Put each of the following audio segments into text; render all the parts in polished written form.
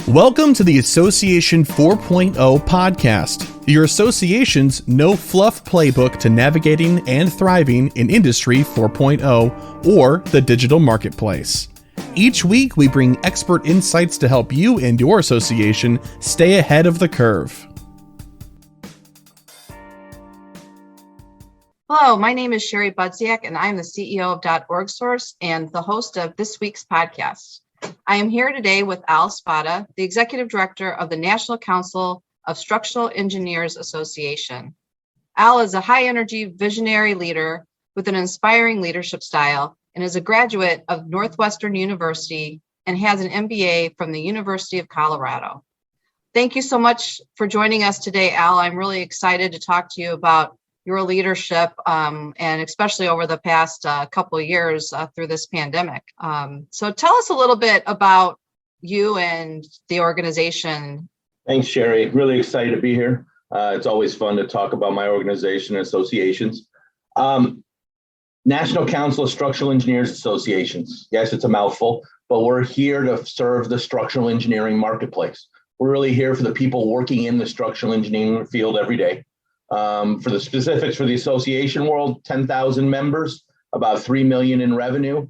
Welcome to the Association 4.0 podcast, your association's no fluff playbook to navigating and thriving in Industry 4.0 or the digital marketplace. Each week, we bring expert insights to help you and your association stay ahead of the curve. Hello, my name is Sherry Budziak, and I'm the CEO of .orgsource and the host of this week's podcast. I am here today with Al Spada, the Executive Director of the National Council of Structural Engineers Association. Al is a high-energy visionary leader with an inspiring leadership style and is a graduate of Northwestern University and has an MBA from the University of Colorado. Thank you so much for joining us today, Al. I'm really excited to talk to you about your leadership, and especially over the past couple of years through this pandemic. So tell us a little bit about you and the organization. Thanks, Sherry. Really excited to be here. It's always fun to talk about my organization and associations. National Council of Structural Engineers Associations. Yes, it's a mouthful, but we're here to serve the structural engineering marketplace. We're really here for the people working in the structural engineering field every day. For the specifics for the association world, 10,000 members, about 3 million in revenue.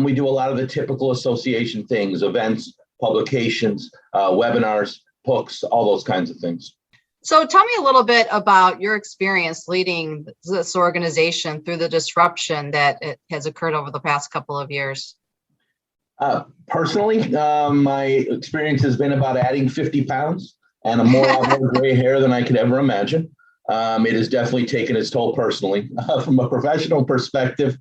We do a lot of the typical association things, events, publications, webinars, books, all those kinds of things. So tell me a little bit about your experience leading this organization through the disruption that it has occurred over the past couple of years. Personally, my experience has been about adding 50 pounds and a more gray hair than I could ever imagine. It has definitely taken its toll personally. From a professional perspective,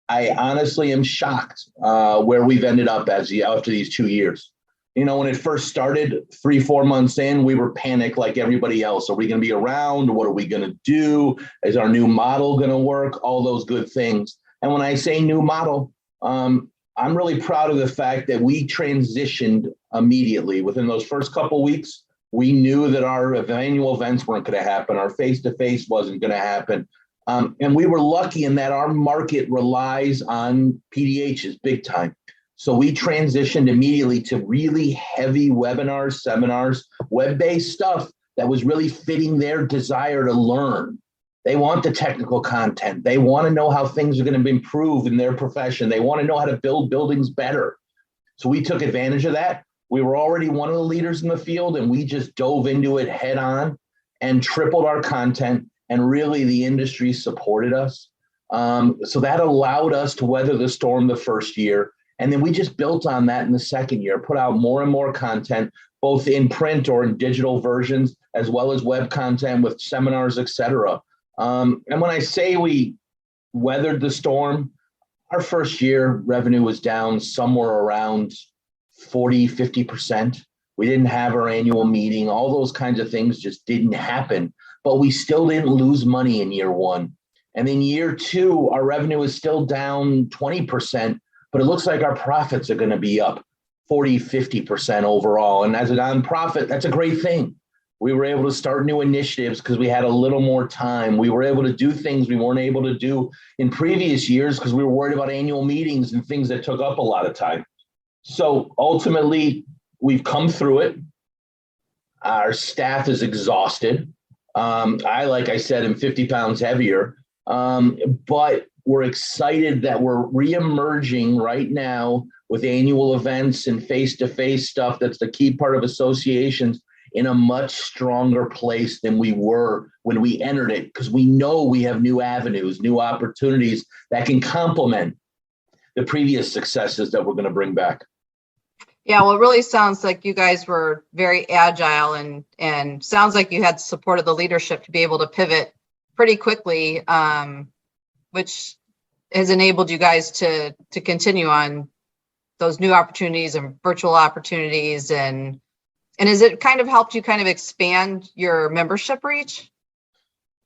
I honestly am shocked where we've ended up after these 2 years. You know, when it first started, 3-4 months in, we were panicked like everybody else. Are we going to be around? What are we going to do? Is our new model going to work? All those good things. And when I say new model, I'm really proud of the fact that we transitioned immediately. Within those first couple weeks, we knew that our annual events weren't going to happen. Our face-to-face wasn't going to happen. And we were lucky in that our market relies on PDHs big time. So we transitioned immediately to really heavy webinars, seminars, web-based stuff that was really fitting their desire to learn. They want the technical content. They want to know how things are going to improve in their profession. They want to know how to build buildings better. So we took advantage of that. We were already one of the leaders in the field, and we just dove into it head on and tripled our content, and really the industry supported us. So that allowed us to weather the storm the first year. And then we just built on that in the second year, put out more and more content, both in print or in digital versions, as well as web content with seminars, et cetera. And when I say we weathered the storm, our first year revenue was down somewhere around 40-50%. We didn't have our annual meeting. All those kinds of things just didn't happen, but we still didn't lose money in year one. And then year two, our revenue is still down 20%, but it looks like our profits are going to be up 40-50% overall. And as a nonprofit, that's a great thing. We were able to start new initiatives because we had a little more time. We were able to do things we weren't able to do in previous years because we were worried about annual meetings and things that took up a lot of time. So ultimately, we've come through it. Our staff is exhausted. Like I said, am 50 pounds heavier, but we're excited that we're reemerging right now with annual events and face-to-face stuff. That's the key part of associations, in a much stronger place than we were when we entered it, because we know we have new avenues, new opportunities that can complement the previous successes that we're going to bring back. Yeah, well, it really sounds like you guys were very agile and sounds like you had support of the leadership to be able to pivot pretty quickly, which has enabled you guys to continue on those new opportunities and virtual opportunities. And has it kind of helped you kind of expand your membership reach?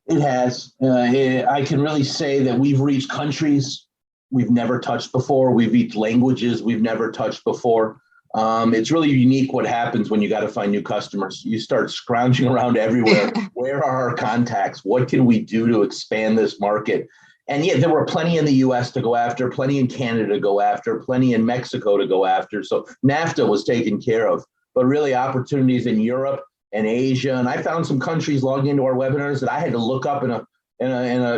It has. I can really say that we've reached countries we've never touched before. We've reached languages we've never touched before. It's really unique what happens when you got to find new customers. You start scrounging around everywhere. Where are our contacts? What can we do to expand this market? And yeah, there were plenty in the US to go after, plenty in Canada to go after, plenty in Mexico to go after. So NAFTA was taken care of. but really opportunities in Europe and Asia. And I found some countries logging into our webinars that I had to look up in a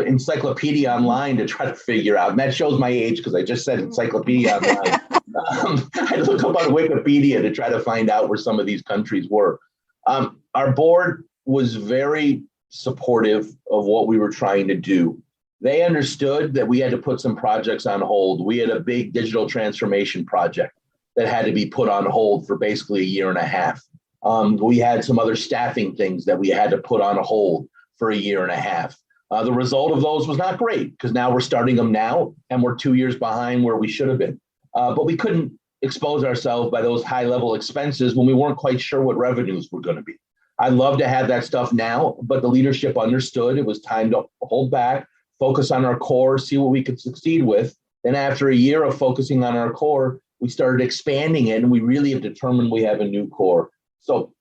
encyclopedia online to try to figure out. And that shows my age because I just said encyclopedia online. I had to look up on Wikipedia to try to find out where some of these countries were. Our board was very supportive of what we were trying to do. They understood that we had to put some projects on hold. We had a big digital transformation project that had to be put on hold for basically a year and a half. We had some other staffing things that we had to put on hold for a year and a half. The result of those was not great because now we're starting them now and we're 2 years behind where we should have been. But we couldn't expose ourselves by those high level expenses when we weren't quite sure what revenues were going to be. I'd love to have that stuff now, but the leadership understood it was time to hold back, focus on our core, see what we could succeed with. Then after a year of focusing on our core, we started expanding it and we really have determined we have a new core. So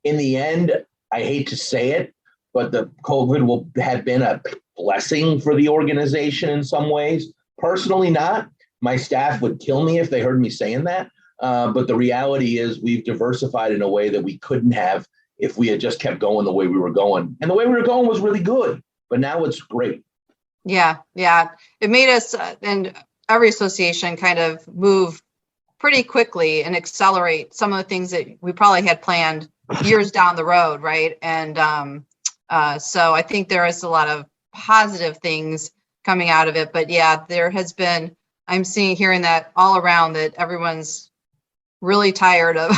in the end, I hate to say it, but the COVID will have been a blessing for the organization in some ways. Personally, not. My staff would kill me if they heard me saying that. But the reality is we've diversified in a way that we couldn't have if we had just kept going the way we were going. And the way we were going was really good, but now it's great. Yeah. It made us and every association kind of move pretty quickly and accelerate some of the things that we probably had planned years down the road, right? And so I think there is a lot of positive things coming out of it. But yeah, there has been, I'm hearing that all around that everyone's really tired of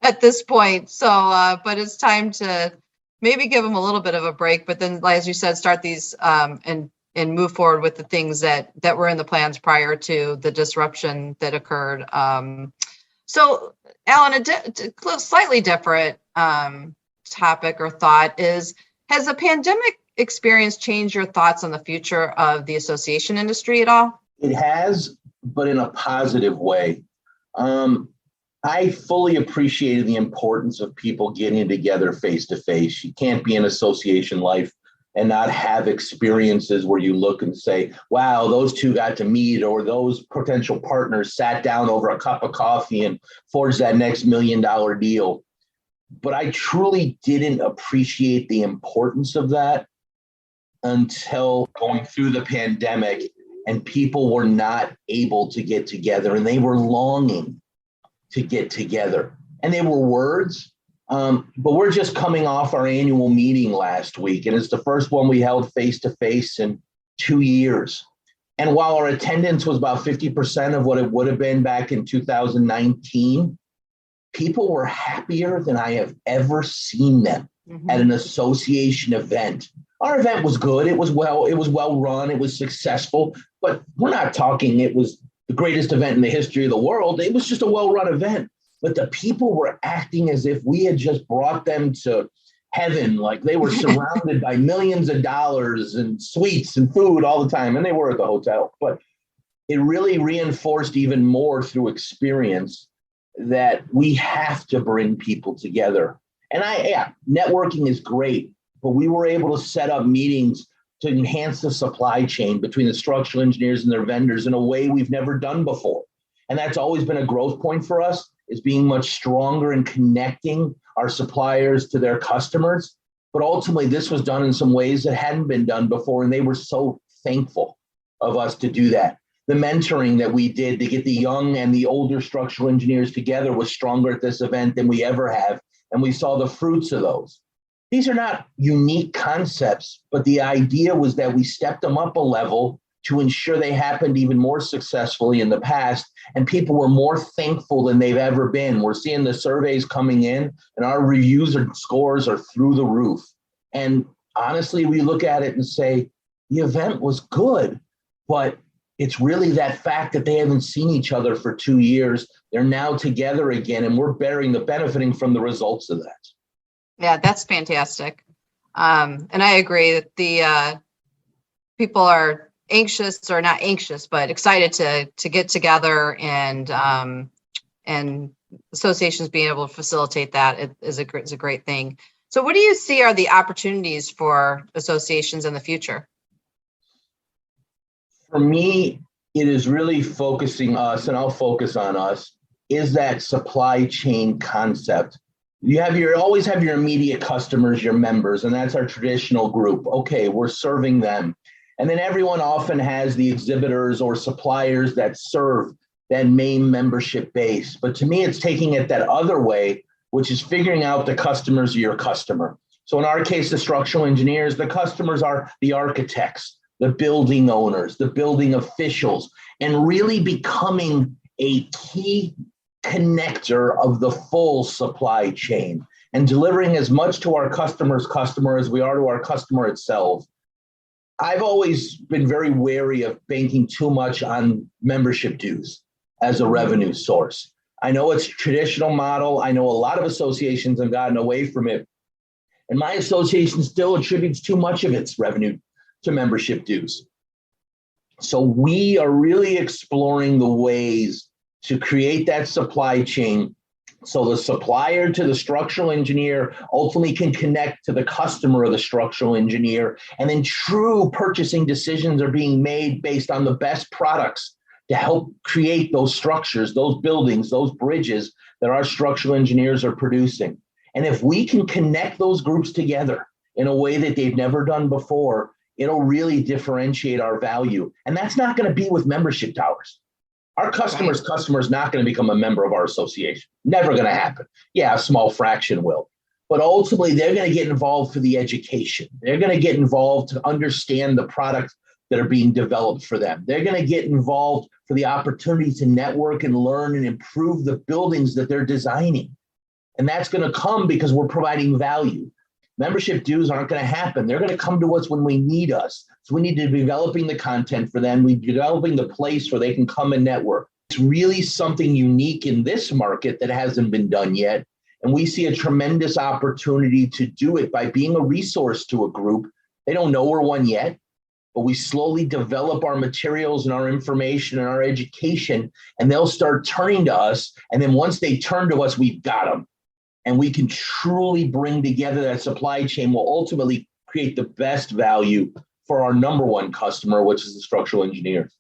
at this point. So, but it's time to maybe give them a little bit of a break, but then, as you said, start these and move forward with the things that were in the plans prior to the disruption that occurred. So, Alan, a slightly different topic or thought is, has the pandemic experience changed your thoughts on the future of the association industry at all? It has, but in a positive way. I fully appreciated the importance of people getting together face to face. You can't be in association life and not have experiences where you look and say, wow, those two got to meet, or those potential partners sat down over a cup of coffee and forged that next $1 million deal. But I truly didn't appreciate the importance of that until going through the pandemic and people were not able to get together and they were longing to get together. And they were words, but we're just coming off our annual meeting last week, and it's the first one we held face-to-face in 2 years. And while our attendance was about 50% of what it would have been back in 2019, people were happier than I have ever seen them at an association event. Our event was good. It was well run. It was successful, but we're not talking it was the greatest event in the history of the world. It was just a well-run event, but the people were acting as if we had just brought them to heaven, like they were surrounded by millions of dollars and sweets and food all the time, and they were at the hotel. But it really reinforced even more through experience that we have to bring people together. And networking is great, but we were able to set up meetings to enhance the supply chain between the structural engineers and their vendors in a way we've never done before. And that's always been a growth point for us, is being much stronger in connecting our suppliers to their customers. But ultimately, this was done in some ways that hadn't been done before, and they were so thankful of us to do that. The mentoring that we did to get the young and the older structural engineers together was stronger at this event than we ever have, and we saw the fruits of those. These are not unique concepts, but the idea was that we stepped them up a level to ensure they happened even more successfully in the past, and people were more thankful than they've ever been. We're seeing the surveys coming in, and our reviews and scores are through the roof. And honestly, we look at it and say, the event was good, but it's really that fact that they haven't seen each other for 2 years. They're now together again, and we're benefiting from the results of that. Yeah, that's fantastic. And I agree that the people are anxious, or not anxious, but excited to get together, and associations being able to facilitate that is a great thing. So what do you see are the opportunities for associations in the future? For me, it is really focusing us, and I'll focus on us, is that supply chain concept. Always have your immediate customers, your members, and that's our traditional group. Okay, we're serving them. And then everyone often has the exhibitors or suppliers that serve that main membership base. But to me, it's taking it that other way, which is figuring out the customers of your customer. So in our case, the structural engineers, the customers are the architects, the building owners, the building officials, and really becoming a key connector of the full supply chain and delivering as much to our customer's customer as we are to our customer itself. I've always been very wary of banking too much on membership dues as a revenue source. I know it's a traditional model. I know a lot of associations have gotten away from it. And my association still attributes too much of its revenue to membership dues. So we are really exploring the ways to create that supply chain so the supplier to the structural engineer ultimately can connect to the customer of the structural engineer, and then true purchasing decisions are being made based on the best products to help create those structures, those buildings, those bridges that our structural engineers are producing. And if we can connect those groups together in a way that they've never done before, it'll really differentiate our value. And that's not going to be with membership dollars. Our customer's customer is not going to become a member of our association. Never going to happen. Yeah, a small fraction will. But ultimately, they're going to get involved for the education. They're going to get involved to understand the products that are being developed for them. They're going to get involved for the opportunity to network and learn and improve the buildings that they're designing. And that's going to come because we're providing value. Membership dues aren't going to happen. They're going to come to us when we need us. So we need to be developing the content for them. We're developing the place where they can come and network. It's really something unique in this market that hasn't been done yet. And we see a tremendous opportunity to do it by being a resource to a group. They don't know we're one yet, but we slowly develop our materials and our information and our education, and they'll start turning to us. And then once they turn to us, we've got them. And we can truly bring together that supply chain will ultimately create the best value for our number one customer, which is the structural engineers.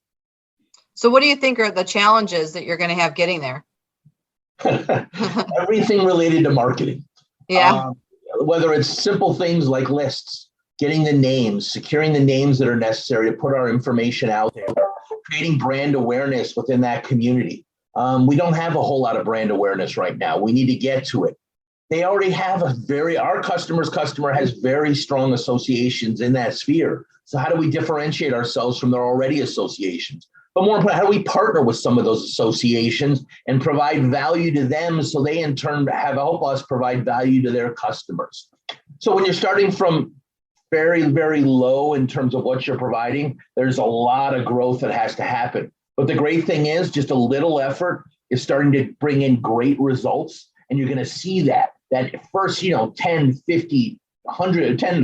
So what do you think are the challenges that you're going to have getting there? Everything related to marketing. Yeah. Whether it's simple things like lists, getting the names, securing the names that are necessary to put our information out there, creating brand awareness within that community. We don't have a whole lot of brand awareness right now. We need to get to it. They already have our customer's customer has very strong associations in that sphere. So how do we differentiate ourselves from their already associations? But more important, how do we partner with some of those associations and provide value to them so they in turn help us provide value to their customers? So when you're starting from very, very low in terms of what you're providing, there's a lot of growth that has to happen. But the great thing is just a little effort is starting to bring in great results. And you're going to see that first, 10, 50, 100, 10,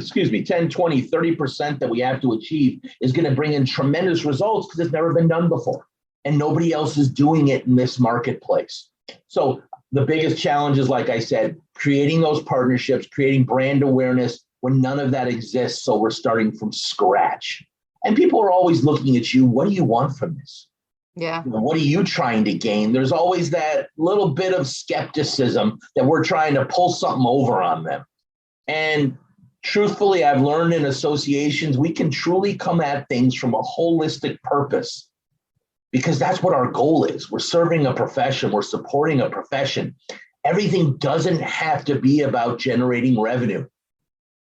20, 30% that we have to achieve is going to bring in tremendous results because it's never been done before. And nobody else is doing it in this marketplace. So the biggest challenge is, like I said, creating those partnerships, creating brand awareness when none of that exists. So we're starting from scratch. And people are always looking at you. What do you want from this? Yeah. What are you trying to gain? There's always that little bit of skepticism that we're trying to pull something over on them. And truthfully, I've learned in associations, we can truly come at things from a holistic purpose because that's what our goal is. We're serving a profession. We're supporting a profession. Everything doesn't have to be about generating revenue.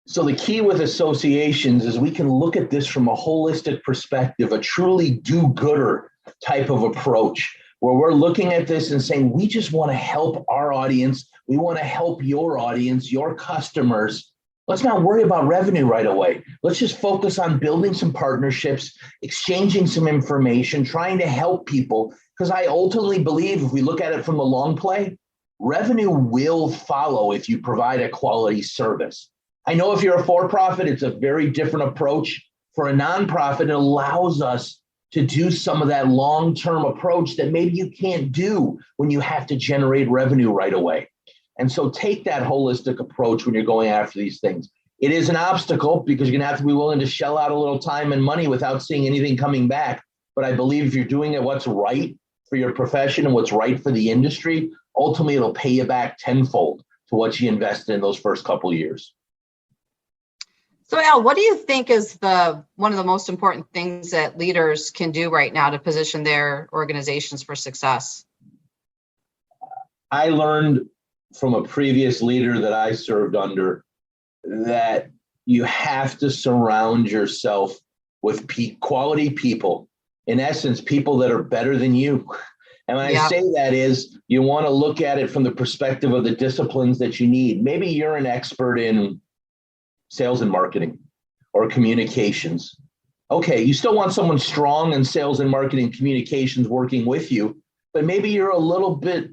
So the key with associations is we can look at this from a holistic perspective, a truly do-gooder type of approach where we're looking at this and saying, we just want to help our audience. We want to help your audience, your customers. Let's not worry about revenue right away. Let's just focus on building some partnerships, exchanging some information, trying to help people. Because I ultimately believe if we look at it from the long play, revenue will follow if you provide a quality service. I know if you're a for-profit, it's a very different approach. For a nonprofit, it allows us to do some of that long-term approach that maybe you can't do when you have to generate revenue right away. And so take that holistic approach when you're going after these things. It is an obstacle because you're going to have to be willing to shell out a little time and money without seeing anything coming back. But I believe if you're doing it what's right, for your profession and what's right for the industry, ultimately it'll pay you back tenfold to what you invested in those first couple of years. So Al, what do you think is one of the most important things that leaders can do right now to position their organizations for success? I learned from a previous leader that I served under that you have to surround yourself with quality people. In essence, people that are better than you. And when I say that is, you want to look at it from the perspective of the disciplines that you need. Maybe you're an expert in sales and marketing or communications. Okay, you still want someone strong in sales and marketing communications working with you, but maybe you're a little bit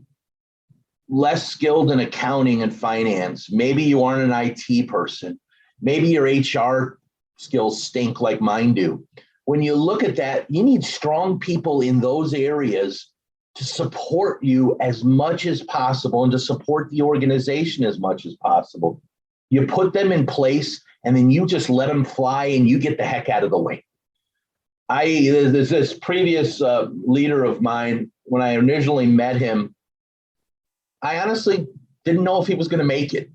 less skilled in accounting and finance. Maybe you aren't an IT person. Maybe your HR skills stink like mine do. When you look at that, you need strong people in those areas to support you as much as possible and to support the organization as much as possible. You put them in place and then you just let them fly and you get the heck out of the way. There's this previous leader of mine, when I originally met him, I honestly didn't know if he was going to make it.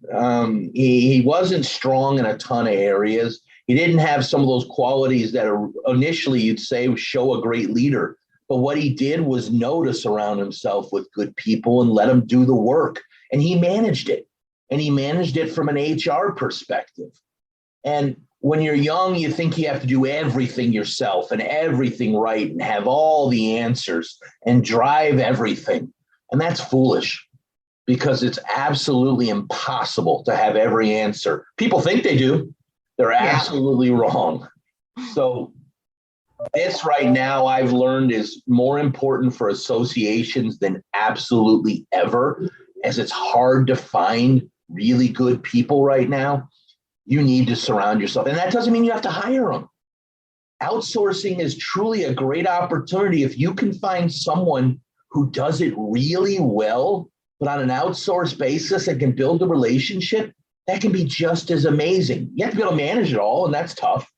He wasn't strong in a ton of areas. He didn't have some of those qualities that are initially you'd say show a great leader. But what he did was know to surround himself with good people and let them do the work. And he managed it. And he managed it from an HR perspective. And when you're young, you think you have to do everything yourself and everything right and have all the answers and drive everything. And that's foolish because it's absolutely impossible to have every answer. People think they do. They're absolutely wrong. So this right now I've learned is more important for associations than absolutely ever, as it's hard to find really good people right now. You need to surround yourself. And that doesn't mean you have to hire them. Outsourcing is truly a great opportunity. If you can find someone who does it really well, but on an outsourced basis and can build a relationship, that can be just as amazing. You have to be able to manage it all, and that's tough.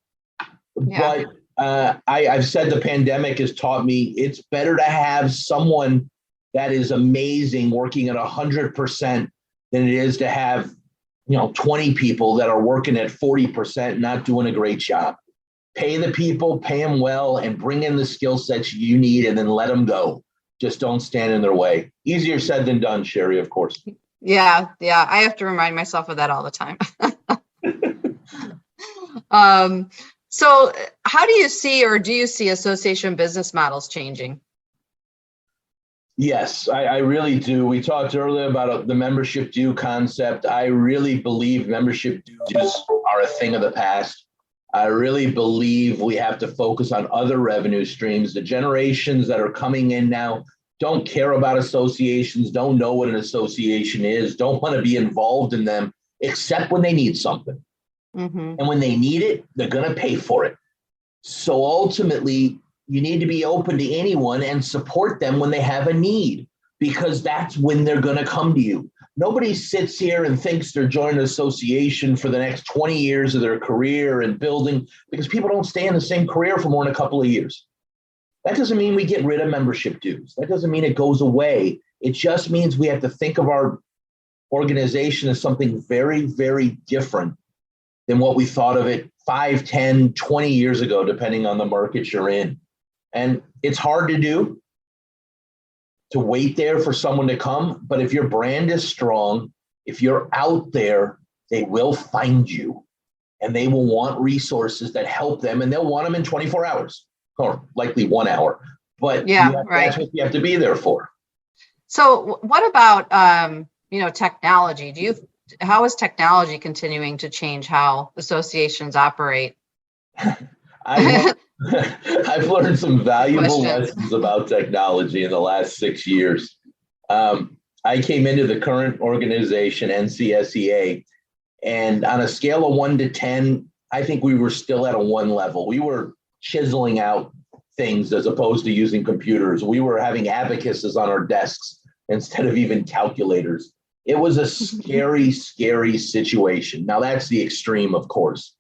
Yeah. But I've said the pandemic has taught me it's better to have someone that is amazing working at 100% than it is to have 20 people that are working at 40% not doing a great job. Pay the people, pay them well, and bring in the skill sets you need and then let them go. Just don't stand in their way. Easier said than done, Sherry, of course. Yeah. I have to remind myself of that all the time. So how do you see, or do you see association business models changing? Yes, I really do. We talked earlier about the membership due concept. I really believe membership dues are a thing of the past. I really believe we have to focus on other revenue streams. The generations that are coming in now don't care about associations, don't know what an association is, don't want to be involved in them, except when they need something. Mm-hmm. And when they need it, they're going to pay for it. So ultimately, you need to be open to anyone and support them when they have a need, because that's when they're going to come to you. Nobody sits here and thinks they're joining an association for the next 20 years of their career and building, because people don't stay in the same career for more than a couple of years. That doesn't mean we get rid of membership dues. That doesn't mean it goes away. It just means we have to think of our organization as something very, very different than what we thought of it 5, 10, 20 years ago, depending on the market you're in. And it's hard to do, to wait there for someone to come. But if your brand is strong, if you're out there, they will find you and they will want resources that help them, and they'll want them in 24 hours or likely 1 hour. But that's what you have to be there for. So what about, technology? How is technology continuing to change how associations operate? I've learned some valuable lessons about technology in the last 6 years. I came into the current organization, NCSEA, and on a scale of 1 to 10, I think we were still at a 1 level. We were chiseling out things as opposed to using computers. We were having abacuses on our desks instead of even calculators. It was a scary, scary situation. Now, that's the extreme, of course.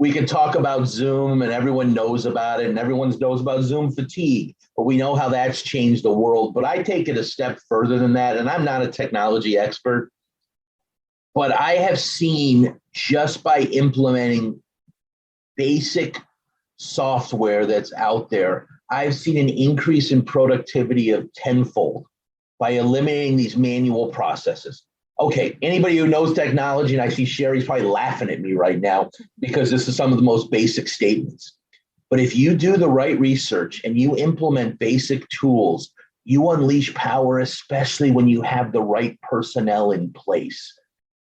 We can talk about Zoom and everyone knows about it and everyone knows about Zoom fatigue, but we know how that's changed the world. But I take it a step further than that. And I'm not a technology expert, but I have seen just by implementing basic software that's out there, I've seen an increase in productivity of tenfold by eliminating these manual processes. Okay, anybody who knows technology, and I see Sherry's probably laughing at me right now because this is some of the most basic statements. But if you do the right research and you implement basic tools, you unleash power, especially when you have the right personnel in place.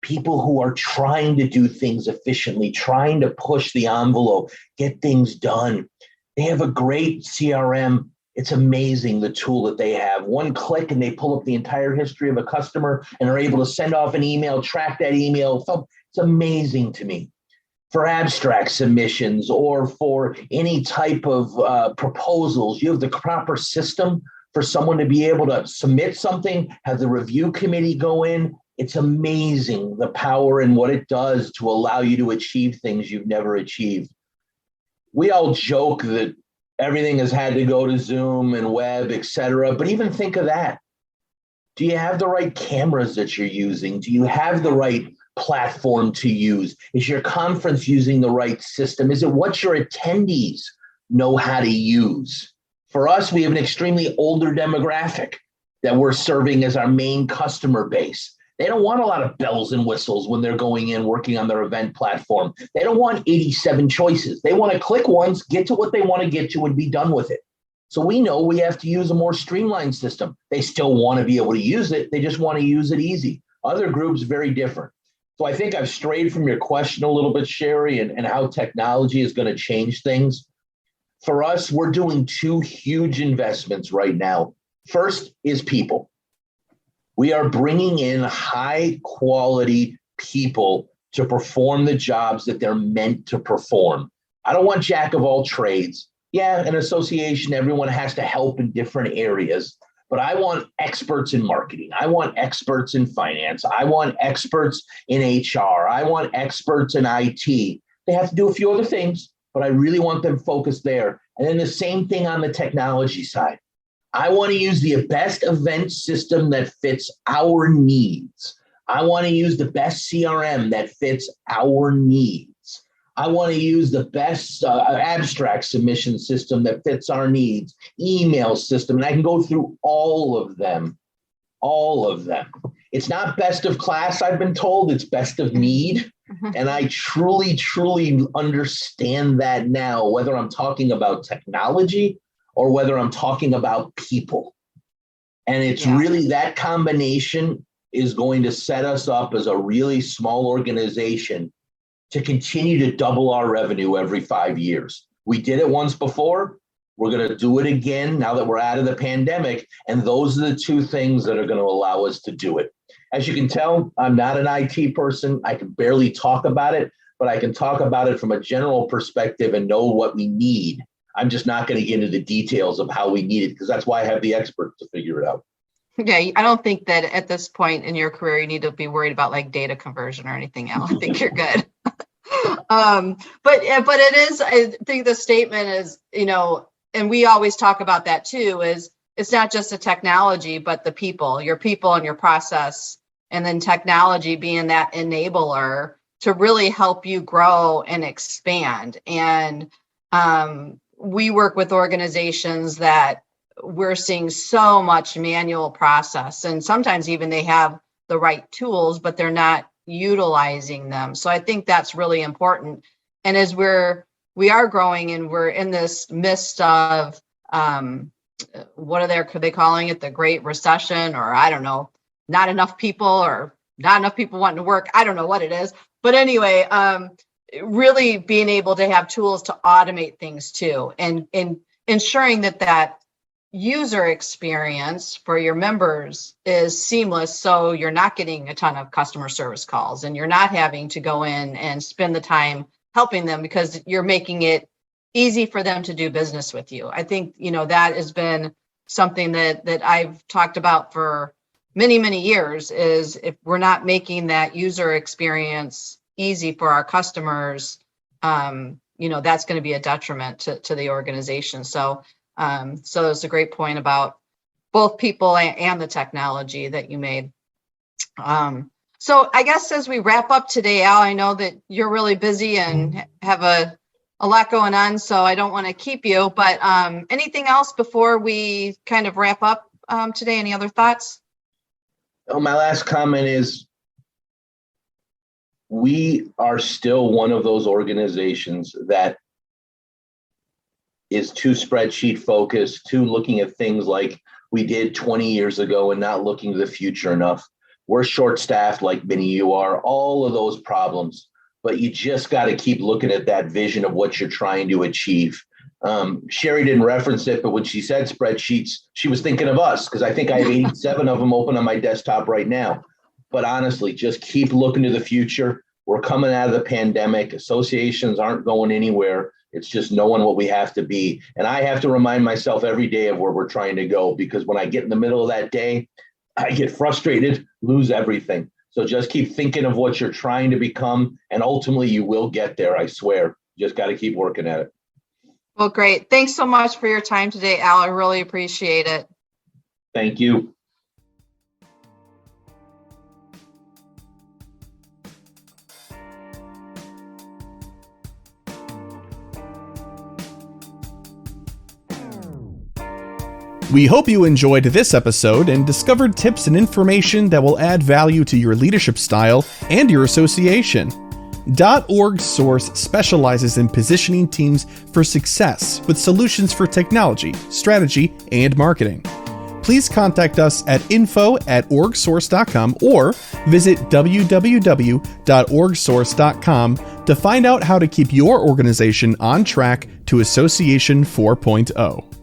People who are trying to do things efficiently, trying to push the envelope, get things done. They have a great CRM. It's amazing the tool that they have. One click and they pull up the entire history of a customer and are able to send off an email, track that email. It's amazing to me. For abstract submissions or for any type of proposals, you have the proper system for someone to be able to submit something, have the review committee go in. It's amazing the power and what it does to allow you to achieve things you've never achieved. We all joke that everything has had to go to Zoom and web, et cetera. But even think of that. Do you have the right cameras that you're using? Do you have the right platform to use? Is your conference using the right system? Is it what your attendees know how to use? For us, we have an extremely older demographic that we're serving as our main customer base. They don't want a lot of bells and whistles when they're going in working on their event platform. They don't want 87 choices. They want to click once, get to what they want to get to, and be done with it. So we know we have to use a more streamlined system. They still want to be able to use it. They just want to use it easy. Other groups, very different. So I think I've strayed from your question a little bit, Sherry, and how technology is going to change things. For us, we're doing two huge investments right now. First is people. We are bringing in high quality people to perform the jobs that they're meant to perform. I don't want jack of all trades. Yeah, an association, everyone has to help in different areas, but I want experts in marketing. I want experts in finance. I want experts in HR. I want experts in IT. They have to do a few other things, but I really want them focused there. And then the same thing on the technology side. I want to use the best event system that fits our needs. I want to use the best CRM that fits our needs. I want to use the best abstract submission system that fits our needs, email system, and I can go through all of them. All of them. It's not best of class, I've been told, it's best of need. And I truly, truly understand that now, whether I'm talking about technology or whether I'm talking about people. And it's really that combination is going to set us up as a really small organization to continue to double our revenue every 5 years. We did it once before. We're going to do it again now that we're out of the pandemic. And those are the two things that are going to allow us to do it. As you can tell, I'm not an IT person. I can barely talk about it, but I can talk about it from a general perspective and know what we need. I'm just not going to get into the details of how we need it because that's why I have the experts to figure it out. Yeah, I don't think that at this point in your career, you need to be worried about like data conversion or anything else. I think you're good. But it is, I think the statement is, and we always talk about that too, is it's not just the technology, but the people, your people and your process, and then technology being that enabler to really help you grow and expand. And we work with organizations that we're seeing so much manual process, and sometimes even they have the right tools, but they're not utilizing them. So I think that's really important. And as we are growing and we're in this midst of what are they calling it, the Great Recession, or I don't know, not enough people or not enough people wanting to work. I don't know what it is. But anyway, really being able to have tools to automate things too, and ensuring that user experience for your members is seamless, so you're not getting a ton of customer service calls and you're not having to go in and spend the time helping them because you're making it easy for them to do business with you. I think, that has been something that I've talked about for many, many years, is if we're not making that user experience easy for our customers, that's going to be a detriment to the organization. So it's a great point about both people and the technology that you made. So I guess as we wrap up today, Al, I know that you're really busy and have a lot going on, so I don't want to keep you, but anything else before we kind of wrap up today? Any other thoughts? Oh, my last comment is we are still one of those organizations that is too spreadsheet focused, too looking at things like we did 20 years ago and not looking to the future enough. We're short-staffed like many of you are, all of those problems, but you just got to keep looking at that vision of what you're trying to achieve. Sherry didn't reference it, but when she said spreadsheets, she was thinking of us, because I think I have 87 of them open on my desktop right now. But honestly, just keep looking to the future. We're coming out of the pandemic. Associations aren't going anywhere. It's just knowing what we have to be. And I have to remind myself every day of where we're trying to go, because when I get in the middle of that day, I get frustrated, lose everything. So just keep thinking of what you're trying to become, and ultimately you will get there, I swear. Just got to keep working at it. Well, great. Thanks so much for your time today, Al. I really appreciate it. Thank you. We hope you enjoyed this episode and discovered tips and information that will add value to your leadership style and your association. .org Source specializes in positioning teams for success with solutions for technology, strategy, and marketing. Please contact us at info@orgsource.com or visit www.orgsource.com to find out how to keep your organization on track to Association 4.0.